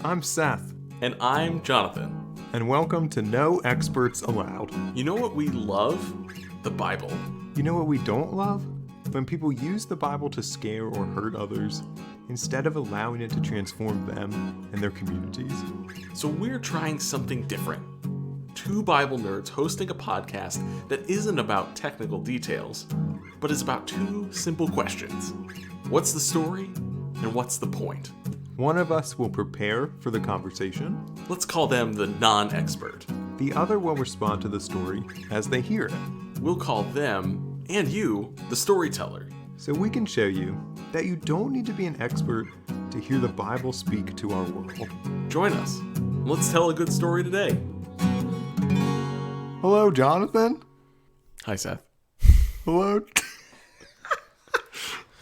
I'm Seth. And I'm Jonathan. And welcome to No Experts Allowed. You know what we love? The Bible. You know what we don't love? When people use the Bible to scare or hurt others, instead of allowing it to transform them and their communities. So we're trying something different. Two Bible nerds hosting a podcast that isn't about technical details, but is about two simple questions. What's the story? And what's the point? One of us will prepare for the conversation. Let's call them the non-expert. The other will respond to the story as they hear it. We'll call them, and you, the storyteller. So we can show you that you don't need to be an expert to hear the Bible speak to our world. Join us. Let's tell a good story today. Hello, Jonathan. Hi, Seth. Hello.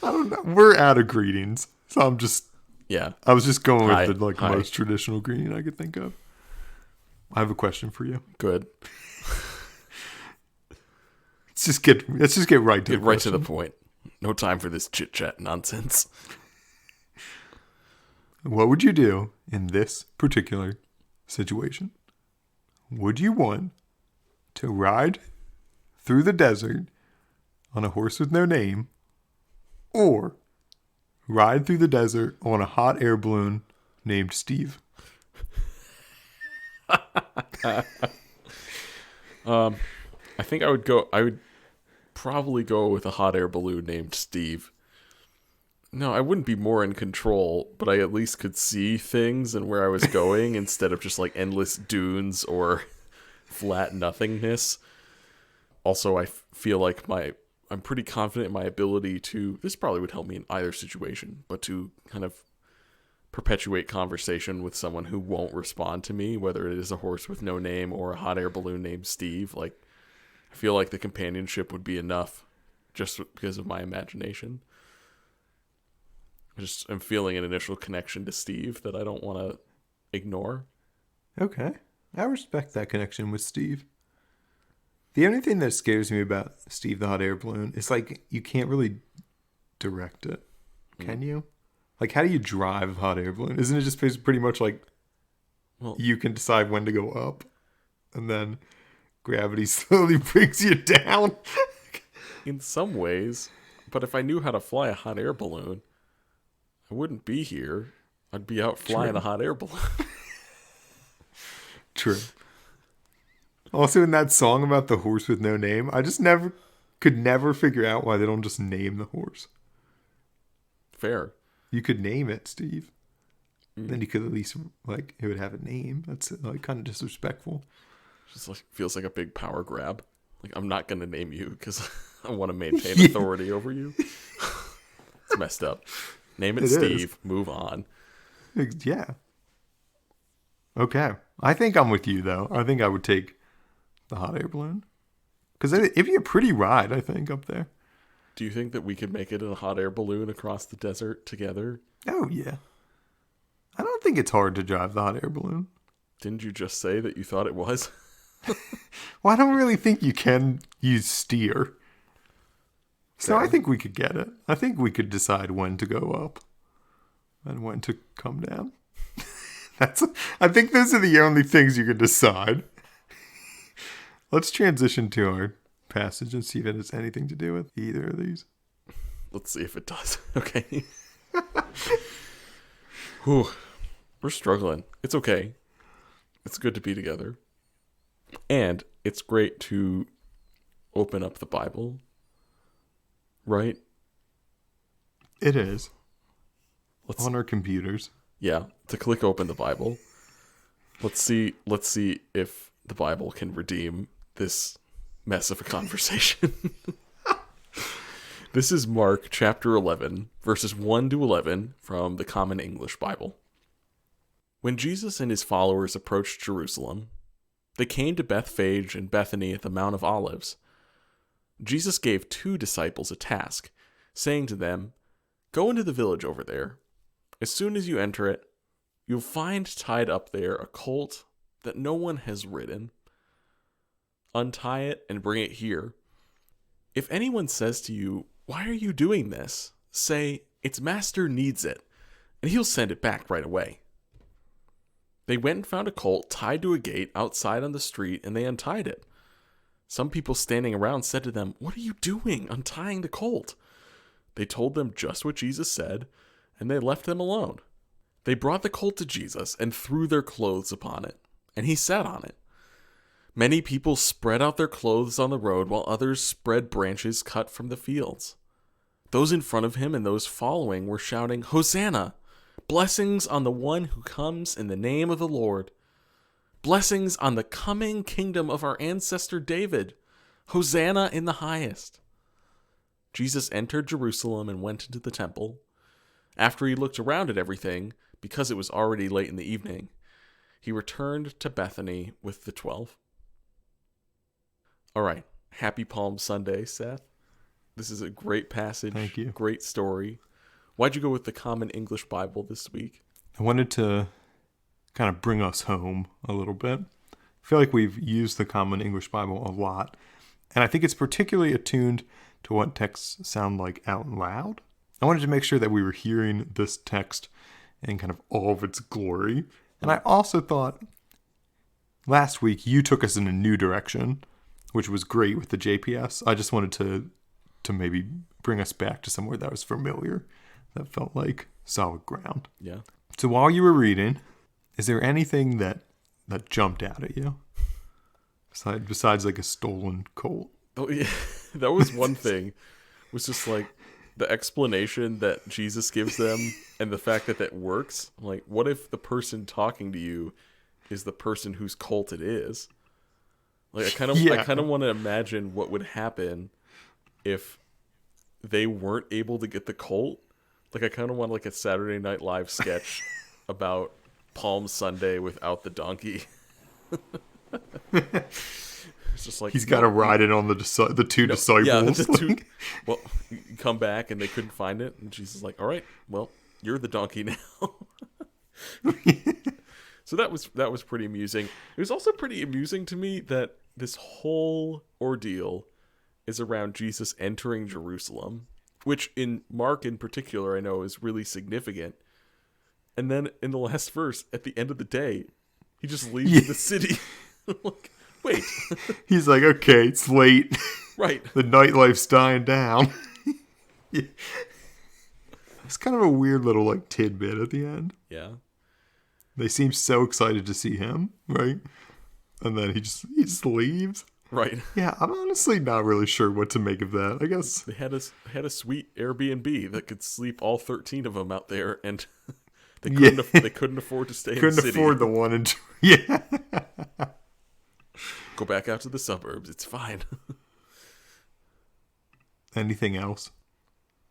I don't know. We're out of greetings, so I was just going with the most traditional greeting I could think of. I have a question for you. Good. Let's just get right to the point. No time for this chit chat nonsense. What would you do in this particular situation? Would you want to ride through the desert on a horse with no name, or ride through the desert on a hot air balloon named Steve? I think I would probably go with a hot air balloon named Steve. No, I wouldn't be more in control, but I at least could see things and where I was going instead of just like endless dunes or flat nothingness. Also, I feel like I'm pretty confident in my ability to, this probably would help me in either situation, but to kind of perpetuate conversation with someone who won't respond to me, whether it is a horse with no name or a hot air balloon named Steve. Like, I feel like the companionship would be enough just because of my imagination. I'm feeling an initial connection to Steve that I don't want to ignore. Okay. I respect that connection with Steve. The only thing that scares me about Steve the hot air balloon is like you can't really direct it. Can you? Like, how do you drive a hot air balloon? Isn't it just pretty much like you can decide when to go up and then gravity slowly brings you down? In some ways. But if I knew how to fly a hot air balloon, I wouldn't be here. I'd be out flying a hot air balloon. True. Also, in that song about the horse with no name, I just could never figure out why they don't just name the horse. Fair. You could name it, Steve. Then you could at least, like, it would have a name. That's, like, kind of disrespectful. Just like feels like a big power grab. Like, I'm not going to name you because I want to maintain authority over you. It's messed up. Name it Steve. Is. Move on. Yeah. Okay. I think I'm with you, though. I think I would take the hot air balloon. Because it'd be a pretty ride, I think, up there. Do you think that we could make it in a hot air balloon across the desert together? Oh, yeah. I don't think it's hard to drive the hot air balloon. Didn't you just say that you thought it was? Well, I don't really think you can use steer. So I think we could get it. I think we could decide when to go up and when to come down. I think those are the only things you can decide. Let's transition to our passage and see if it has anything to do with either of these. Let's see if it does. Okay. Whew. We're struggling. It's okay. It's good to be together. And it's great to open up the Bible. Right? It is. On our computers. Yeah, to click open the Bible. Let's see if the Bible can redeem this mess of a conversation. This is Mark chapter 11, verses 1 to 11 from the Common English Bible. When Jesus and his followers approached Jerusalem, they came to Bethphage and Bethany at the Mount of Olives. Jesus gave 2 disciples a task, saying to them, "Go into the village over there. As soon as you enter it, you'll find tied up there a colt that no one has ridden. Untie it and bring it here. If anyone says to you, 'Why are you doing this?' say, 'Its master needs it,' and he'll send it back right away." They went and found a colt tied to a gate outside on the street, and they untied it. Some people standing around said to them, "What are you doing, untying the colt?" They told them just what Jesus said, and they left them alone. They brought the colt to Jesus and threw their clothes upon it, and he sat on it. Many people spread out their clothes on the road, while others spread branches cut from the fields. Those in front of him and those following were shouting, "Hosanna! Blessings on the one who comes in the name of the Lord. Blessings on the coming kingdom of our ancestor David. Hosanna in the highest." Jesus entered Jerusalem and went into the temple. After he looked around at everything, because it was already late in the evening, he returned to Bethany with the 12. All right. Happy Palm Sunday, Seth. This is a great passage. Thank you. Great story. Why'd you go with the Common English Bible this week? I wanted to kind of bring us home a little bit. I feel like we've used the Common English Bible a lot, and I think it's particularly attuned to what texts sound like out loud. I wanted to make sure that we were hearing this text in kind of all of its glory. And I also thought last week you took us in a new direction, which was great with the JPS. I just wanted to maybe bring us back to somewhere that was familiar, that felt like solid ground. Yeah. So while you were reading, is there anything that jumped out at you? Besides like a stolen colt? Oh, yeah. That was one thing. Was just like the explanation that Jesus gives them and the fact that that works. Like, what if the person talking to you is the person whose colt it is? Like, I kind of want to imagine what would happen if they weren't able to get the colt. Like, I kind of want like a Saturday Night Live sketch about Palm Sunday without the donkey. It's just like he's got to ride it on the two disciples. Yeah, the two. Well, you come back and they couldn't find it, and Jesus is like, "All right, well, you're the donkey now." So that was pretty amusing. It was also pretty amusing to me that this whole ordeal is around Jesus entering Jerusalem, which in Mark in particular I know is really significant. And then in the last verse, at the end of the day, he just leaves the city. Like, wait. He's like, okay, it's late. Right. The nightlife's dying down. Yeah. It's kind of a weird little like tidbit at the end. Yeah. They seem so excited to see him, right? And then he just leaves. Right. Yeah, I'm honestly not really sure what to make of that. I guess they had a sweet Airbnb that could sleep all 13 of them out there, and they couldn't afford to stay in the city. Couldn't afford the one in yeah. Go back out to the suburbs. It's fine. Anything else?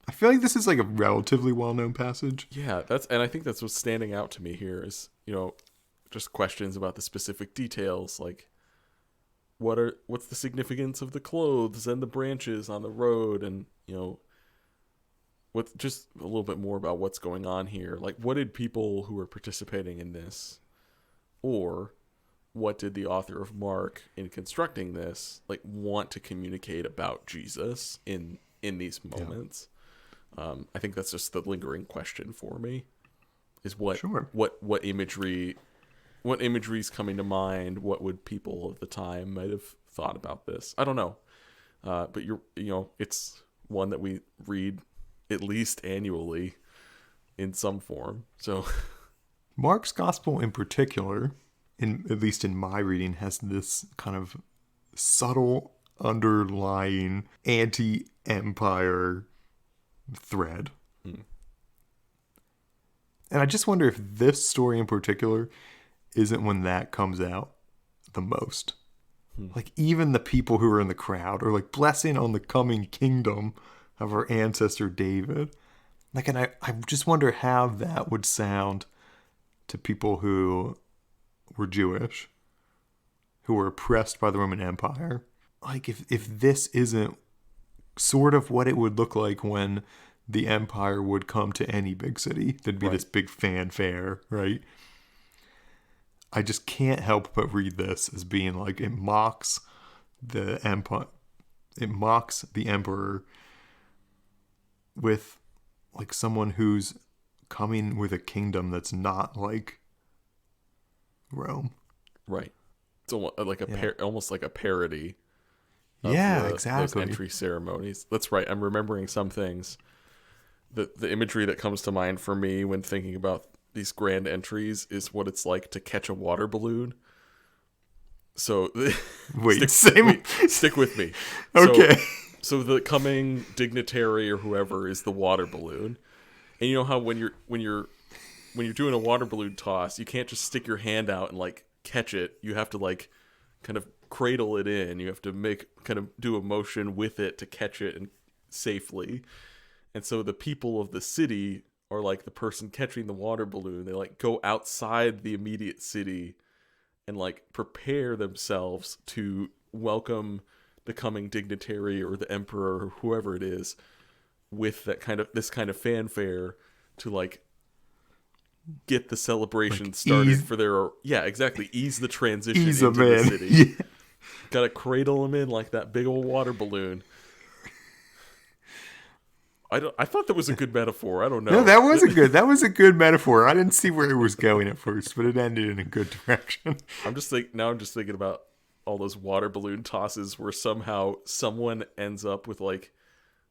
I feel like this is like a relatively well-known passage. Yeah, and I think that's what's standing out to me here is, just questions about the specific details, like what's the significance of the clothes and the branches on the road, and what, just a little bit more about what's going on here. Like, what did people who were participating in this, or what did the author of Mark in constructing this want to communicate about Jesus in these moments? Yeah. I think that's just the lingering question for me, is what imagery's coming to mind. What would people of the time might have thought about this? I don't know. But it's one that we read at least annually in some form. So Mark's gospel in particular, at least in my reading, has this kind of subtle underlying anti-empire thread. And I just wonder if this story in particular isn't when that comes out the most. Like, even the people who are in the crowd are like, blessing on the coming kingdom of our ancestor David. Like, and I just wonder how that would sound to people who were Jewish, who were oppressed by the Roman Empire. Like, if this isn't sort of what it would look like when the empire would come to any big city, there'd be this big fanfare, right? I just can't help but read this as being like, it mocks the empire, it mocks the emperor with like someone who's coming with a kingdom that's not like Rome. Right. It's almost like Yeah. almost like a parody of Yeah, those exactly. entry ceremonies. That's right. I'm remembering some things. The imagery that comes to mind for me when thinking about these grand entries is what it's like to catch a water balloon. So Wait, same. stick with me. Okay. So the coming dignitary or whoever is the water balloon. And you know how when you're doing a water balloon toss, you can't just stick your hand out and like catch it. You have to like kind of cradle it in. You have to do a motion with it to catch it and safely. And so the people of the city are like the person catching the water balloon. They like go outside the immediate city and like prepare themselves to welcome the coming dignitary or the emperor or whoever it is with this kind of fanfare to like get the celebration Like started for their ease the transition ease into them the in. city. Yeah. Gotta cradle them in like that big old water balloon. I thought that was a good metaphor. I don't know. No, that was a good metaphor. I didn't see where it was going at first, but it ended in a good direction. I'm just thinking about all those water balloon tosses where somehow someone ends up with like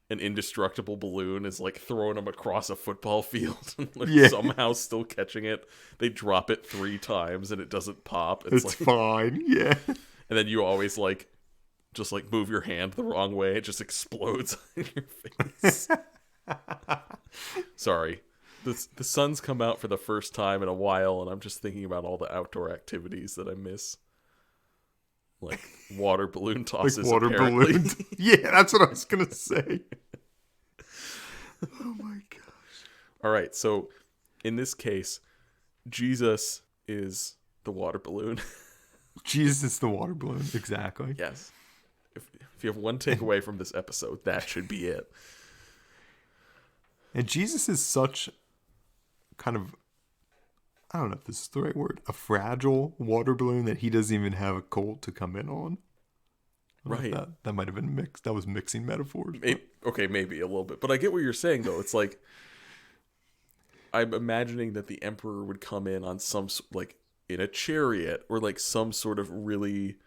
an indestructible balloon is like throwing them across a football field and they're Yeah. somehow still catching it. They drop it 3 times and it doesn't pop. It's like, fine. Yeah. and then you always like just like move your hand the wrong way. It just explodes in your face. Sorry. The sun's come out for the first time in a while, and I'm just thinking about all the outdoor activities that I miss. Like water balloon tosses, Like water apparently. balloons. Yeah, that's what I was going to say. Oh my gosh. All right, so in this case, Jesus is the water balloon. Jesus is the water balloon. Exactly. Yes. If you have one takeaway from this episode, that should be it. And Jesus is such kind of, I don't know if this is the right word, a fragile water balloon that he doesn't even have a colt to come in on. Right. That might have been mixed. That was mixing metaphors. Maybe a little bit. But I get what you're saying, though. It's like, I'm imagining that the emperor would come in on like, in a chariot or like some sort of really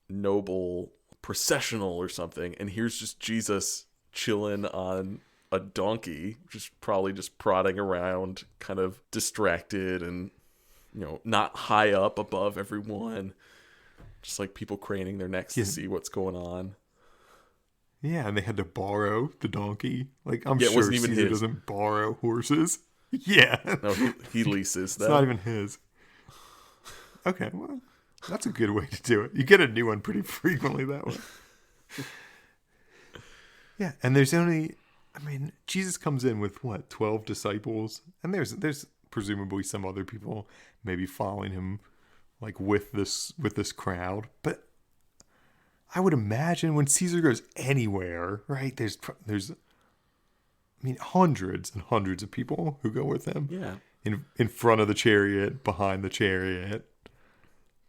noble processional or something. And here's just Jesus chilling on a donkey, probably just prodding around, kind of distracted and, not high up above everyone. Just like people craning their necks to see what's going on. Yeah, and they had to borrow the donkey. Like, I'm it sure wasn't even Caesar his. doesn't borrow horses. Yeah. No, he leases them. It's not even his. Okay, well, that's a good way to do it. You get a new one pretty frequently that way. Yeah, and there's only, Jesus comes in with, 12 disciples? And there's presumably some other people maybe following him, like, with this crowd. But I would imagine when Caesar goes anywhere, right, there's hundreds and hundreds of people who go with him. Yeah. In front of the chariot, behind the chariot,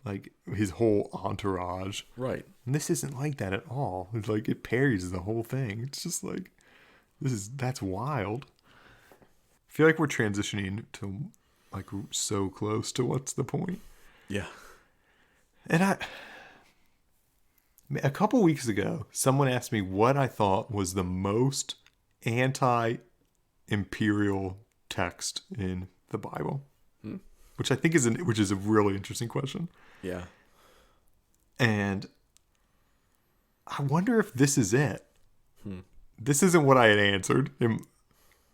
like his whole entourage. Right. And this isn't like that at all. It's like it parries the whole thing. It's just like that's wild. I feel like we're transitioning to like so close to what's the point. Yeah. And a couple weeks ago, someone asked me what I thought was the most anti-imperial text in the Bible, which I think is a really interesting question. Yeah. And I wonder if this is it. This isn't what I had answered.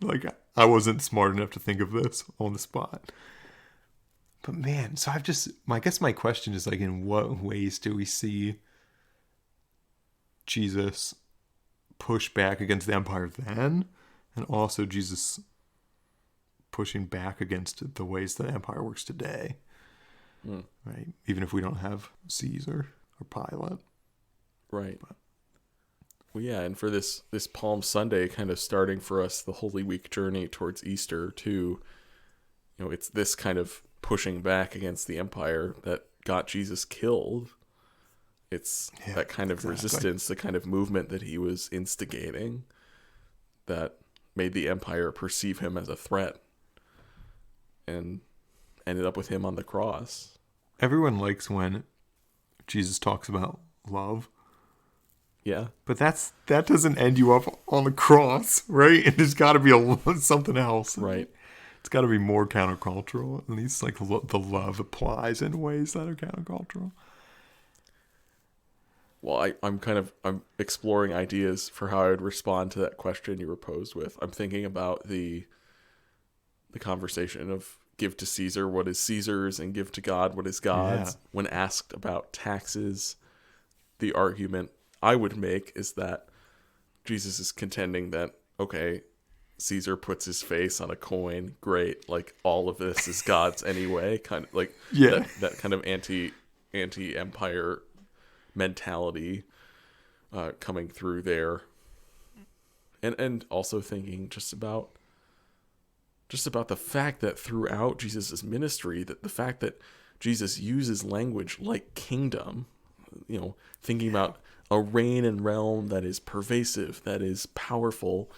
Like, I wasn't smart enough to think of this on the spot. But man, so I guess my question is like, in what ways do we see Jesus push back against the empire then? And also Jesus pushing back against the ways the empire works today. Right? Even if we don't have Caesar or Pilate. Right. Well, yeah, and for this Palm Sunday kind of starting for us the Holy Week journey towards Easter too, it's this kind of pushing back against the empire that got Jesus killed. It's that kind of resistance, the kind of movement that he was instigating that made the empire perceive him as a threat and ended up with him on the cross. everyone likes when Jesus talks about love. Yeah. But that doesn't end you up on the cross, right? And there's got to be something else. Right. It's got to be more countercultural. At least like the love applies in ways that are countercultural. Well, I'm exploring ideas for how I would respond to that question you were posed with. I'm thinking about the conversation of give to Caesar what is Caesar's and give to God what is God's. Yeah. When asked about taxes, the argument I would make is that Jesus is contending that, okay, Caesar puts his face on a coin, great, like all of this is God's anyway, kind of like that kind of anti-empire mentality coming through there. And also thinking just about the fact that throughout Jesus' ministry, that the fact that Jesus uses language like kingdom, thinking about a reign and realm that is pervasive, that is powerful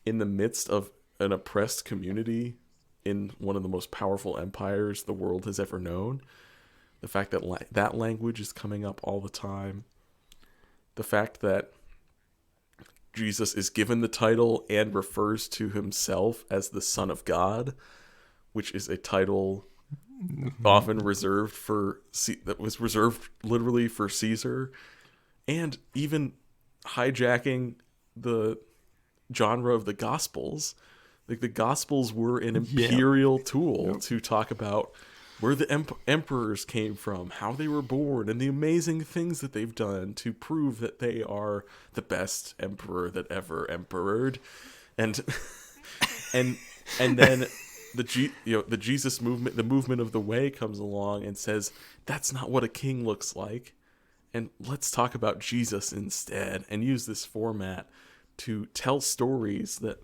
in the midst of an oppressed community in one of the most powerful empires the world has ever known. The fact that that language is coming up all the time. The fact that Jesus is given the title and refers to himself as the Son of God, which is a title often reserved that was reserved literally for Caesar, and even hijacking the genre of the Gospels. Like the Gospels were an imperial tool to talk about where the emperors came from, how they were born, and the amazing things that they've done to prove that they are the best emperor that ever emperored. And and then the Jesus movement, the movement of the way, comes along and says that's not what a king looks like, and let's talk about Jesus instead, and use this format to tell stories that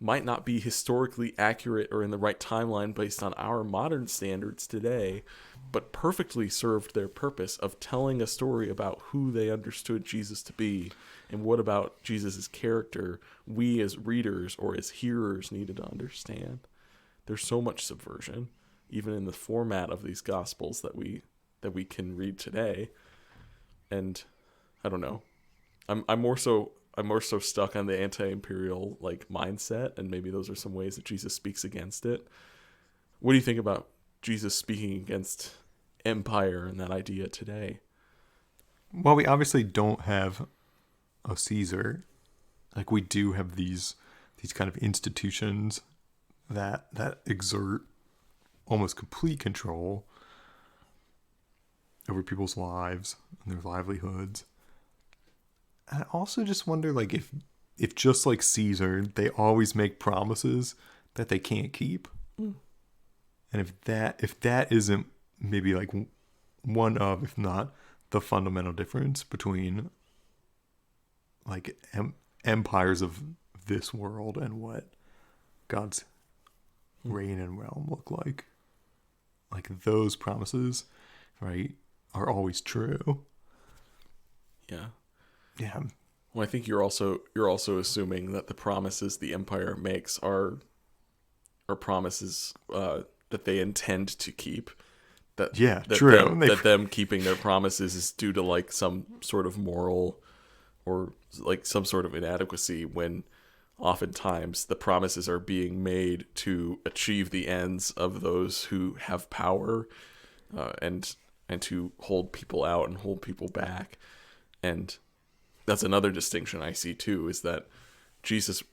might not be historically accurate or in the right timeline based on our modern standards today, but perfectly served their purpose of telling a story about who they understood Jesus to be and what about Jesus' character we as readers or as hearers needed to understand. There's so much subversion, even in the format of these Gospels that we can read today. And I don't know. I'm more so stuck on the anti-imperial mindset, and maybe those are some ways that Jesus speaks against it. What do you think about Jesus speaking against empire and that idea today? Well, we obviously don't have a Caesar. Like, we do have these kind of institutions that exert almost complete control over people's lives and their livelihoods. I also just wonder, if just like Caesar, they always make promises that they can't keep. And if that isn't maybe one of, if not the fundamental difference between empires of this world and what God's reign and realm look like. Those promises, right, are always true. Yeah. Yeah. Well, I think you're also assuming that the promises the empire makes are promises that they intend to keep. True. That them keeping their promises is due to some sort of moral or some sort of inadequacy, when oftentimes the promises are being made to achieve the ends of those who have power, and to hold people out and hold people back. And that's another distinction I see too, is that Jesus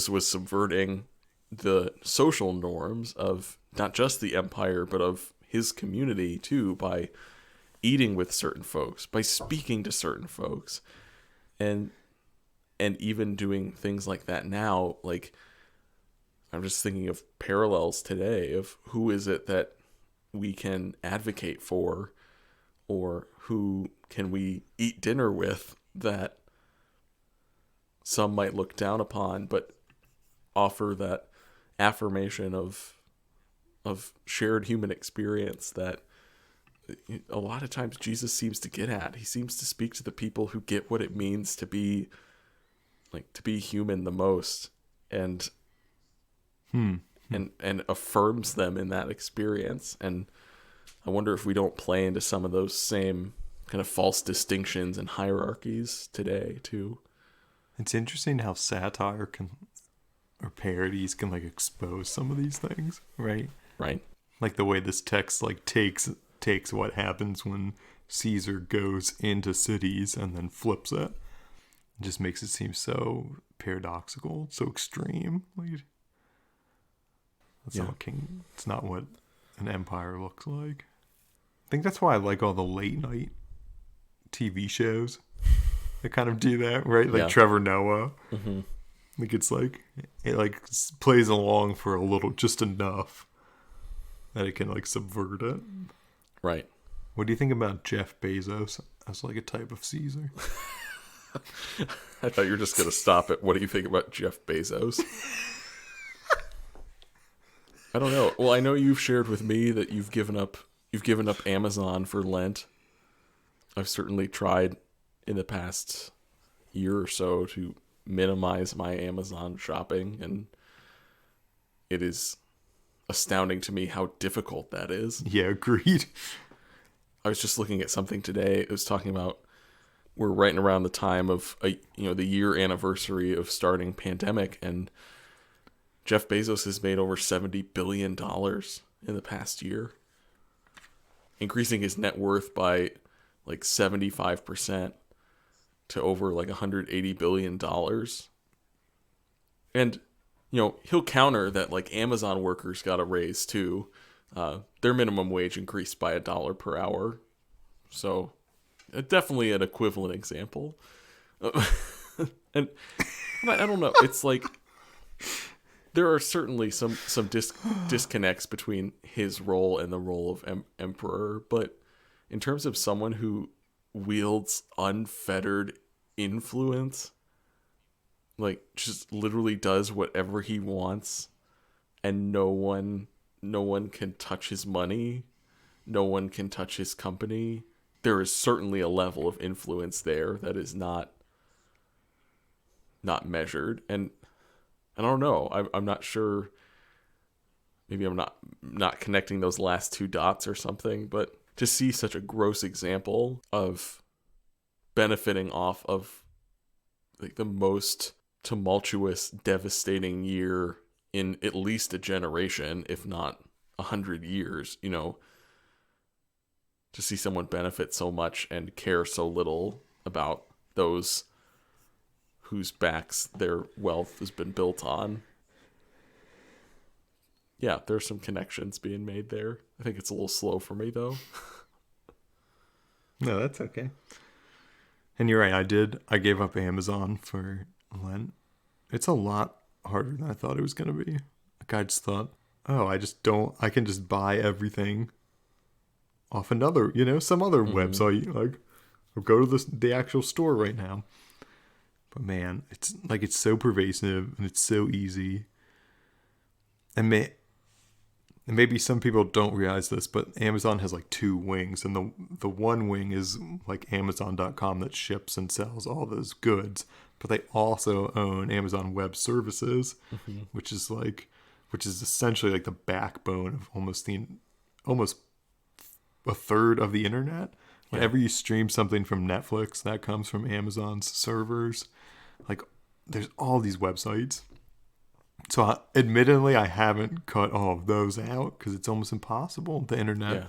was subverting the social norms of not just the empire, but of his community too, by eating with certain folks, by speaking to certain folks, and even doing things like that now. I'm just thinking of parallels today of who is it that we can advocate for, or who can we eat dinner with that some might look down upon, but offer that affirmation of shared human experience that a lot of times Jesus seems to get at. He seems to speak to the people who get what it means to be human the most, and affirms them in that experience. And I wonder if we don't play into some of those same kind of false distinctions and hierarchies today too. It's interesting how satire can, or parodies can like expose some of these things, right? Right. Like the way this text like takes what happens when Caesar goes into cities and then flips it. It just makes it seem so paradoxical, so extreme. Like, that's not what it's not what an empire looks like. I think that's why I like all the late night TV shows that kind of do that, right? Like Trevor Noah. Mm-hmm. Like it's like it like plays along for a little, just enough that it can like subvert it. Right. What do you think about Jeff Bezos as like a type of Caesar? I thought you were just gonna stop at what do you think about Jeff Bezos? I don't know. Well, I know you've shared with me that you've given up Amazon for Lent. I've certainly tried in the past year or so to minimize my Amazon shopping, and it is astounding to me how difficult that is. Yeah, agreed. I was just looking at something today. It was talking about we're right around the time of the year anniversary of starting pandemic, and Jeff Bezos has made over $70 billion in the past year, increasing his net worth by like 75% to over like $180 billion. And, he'll counter that like Amazon workers got a raise too. Their minimum wage increased by $1 per hour. So definitely an equivalent example. And I don't know. It's like there are certainly some disconnects between his role and the role of emperor. But in terms of someone who wields unfettered influence, like just literally does whatever he wants, and no one can touch his money, no one can touch his company. There is certainly a level of influence there that is not measured, and I don't know. I'm not sure. Maybe I'm not connecting those last two dots or something, but to see such a gross example of benefiting off of like the most tumultuous, devastating year in at least a generation, if not 100 years, to see someone benefit so much and care so little about those whose backs their wealth has been built on. Yeah, there's some connections being made there. I think it's a little slow for me, though. No, that's okay. And you're right, I gave up Amazon for Lent. It's a lot harder than I thought it was going to be. Like I just thought, I can just buy everything off another, some other website, like, or go to the actual store right now. But man, it's so pervasive and it's so easy. And maybe some people don't realize this, but Amazon has like two wings, and the one wing is like Amazon.com that ships and sells all those goods, but they also own Amazon Web Services, which is essentially like the backbone of almost a third of the internet. Whenever you stream something from Netflix, that comes from Amazon's servers. Like, there's all these websites. So, admittedly, I haven't cut all of those out because it's almost impossible. The internet,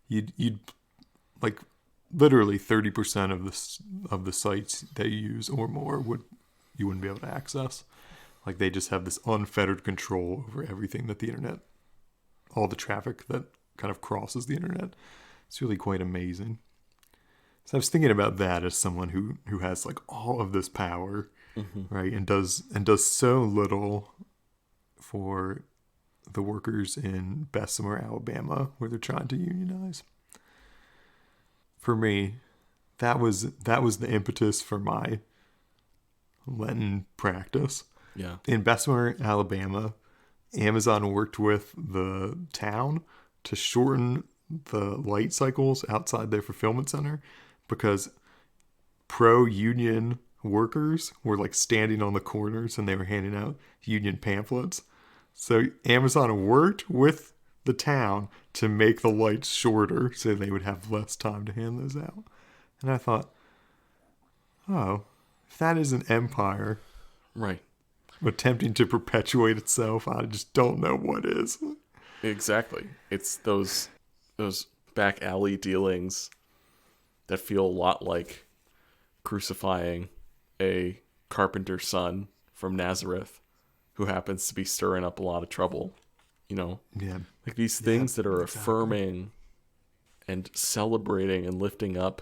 you'd like literally 30% of the sites that you use or more you wouldn't be able to access. Like, they just have this unfettered control over everything that the internet, all the traffic that kind of crosses the internet. It's really quite amazing. So I was thinking about that as someone who has like all of this power, right, and does so little for the workers in Bessemer, Alabama, where they're trying to unionize. For me, that was the impetus for my Lenten practice. Yeah. In Bessemer, Alabama, Amazon worked with the town to shorten the light cycles outside their fulfillment center because pro-union workers were like standing on the corners and they were handing out union pamphlets. So Amazon worked with the town to make the lights shorter so they would have less time to hand those out. And I thought, oh, if that is an empire Right. attempting to perpetuate itself, I just don't know what is. Exactly. It's those back alley dealings that feel a lot like crucifying a carpenter's son from Nazareth who happens to be stirring up a lot of trouble. You know? Yeah. Like these things that are affirming and celebrating and lifting up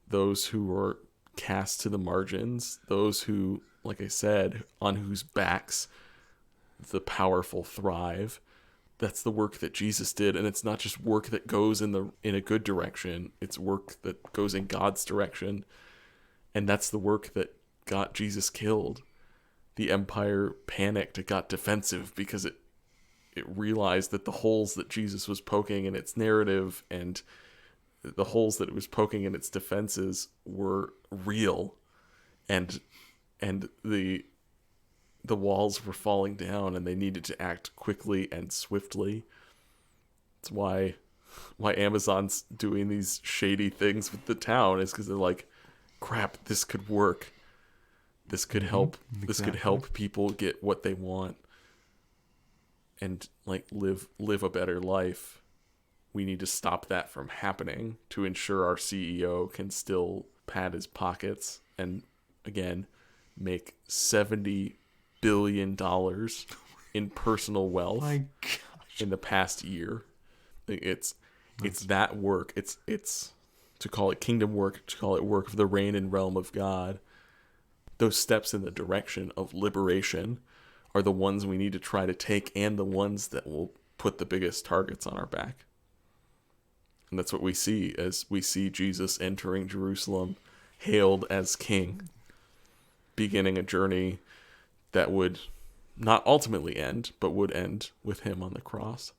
those who are cast to the margins, those who, like I said, on whose backs the powerful thrive. That's the work that Jesus did, and it's not just work that goes in a good direction. It's work that goes in God's direction, and that's the work that got Jesus killed. The empire panicked; it got defensive because it realized that the holes that Jesus was poking in its narrative and the holes that it was poking in its defenses were real, and the walls were falling down, and they needed to act quickly and swiftly. That's why Amazon's doing these shady things with the town, is because they're like, crap, this could work. This could help. Exactly. This could help people get what they want and like live a better life. We need to stop that from happening to ensure our CEO can still pad his pockets and again make $70 billion in personal wealth My gosh. in the past year. It's that work. It's to call it kingdom work, to call it work of the reign and realm of God. Those steps in the direction of liberation are the ones we need to try to take, and the ones that will put the biggest targets on our back. And that's what we see as we see Jesus entering Jerusalem, hailed as king, beginning a journey that would not ultimately end, but would end with him on the cross.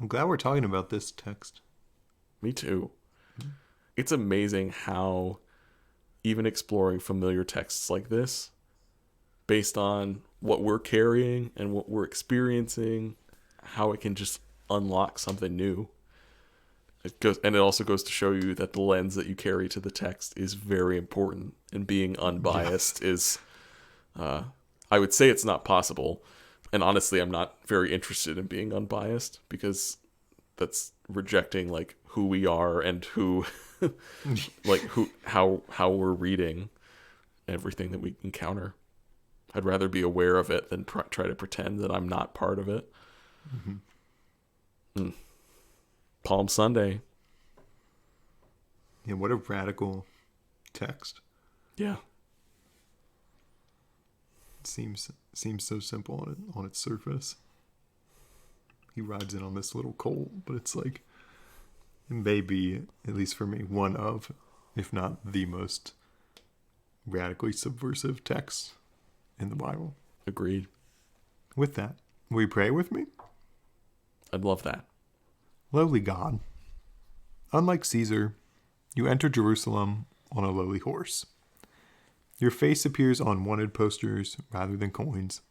I'm glad we're talking about this text. Me too. It's amazing how even exploring familiar texts like this, based on what we're carrying and what we're experiencing, how it can just unlock something new. And it also goes to show you that the lens that you carry to the text is very important, and being unbiased is, I would say it's not possible. And honestly, I'm not very interested in being unbiased, because that's rejecting like who we are and who, how we're reading everything that we encounter. I'd rather be aware of it than try to pretend that I'm not part of it. Mm-hmm. Palm Sunday. Yeah, what a radical text. Yeah. It seems so simple on its surface. He rides in on this little colt, but it's like, it may be, at least for me, one of, if not the most radically subversive texts in the Bible. Agreed. With that, will you pray with me? I'd love that. Lowly God, unlike Caesar, you enter Jerusalem on a lowly horse. Your face appears on wanted posters rather than coins.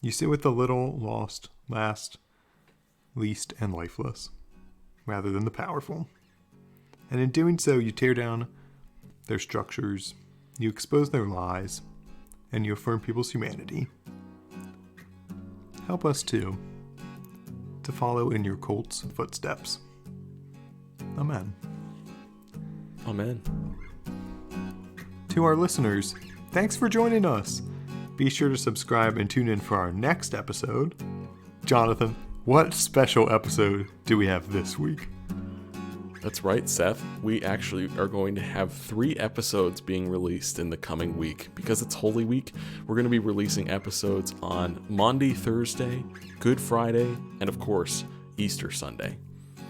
You sit with the little, lost, last, least, and lifeless, rather than the powerful. And in doing so, you tear down their structures, you expose their lies, and you affirm people's humanity. Help us, too, to follow in your colt's footsteps. Amen. Amen. To our listeners, thanks for joining us. Be sure to subscribe and tune in for our next episode. Jonathan, what special episode do we have this week? That's right, Seth. We actually are going to have 3 episodes being released in the coming week. Because it's Holy Week, we're going to be releasing episodes on Maundy Thursday, Good Friday, and of course, Easter Sunday.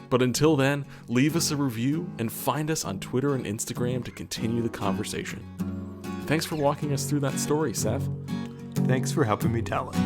But until then, leave us a review and find us on Twitter and Instagram to continue the conversation. Thanks for walking us through that story, Seth. Thanks for helping me tell it.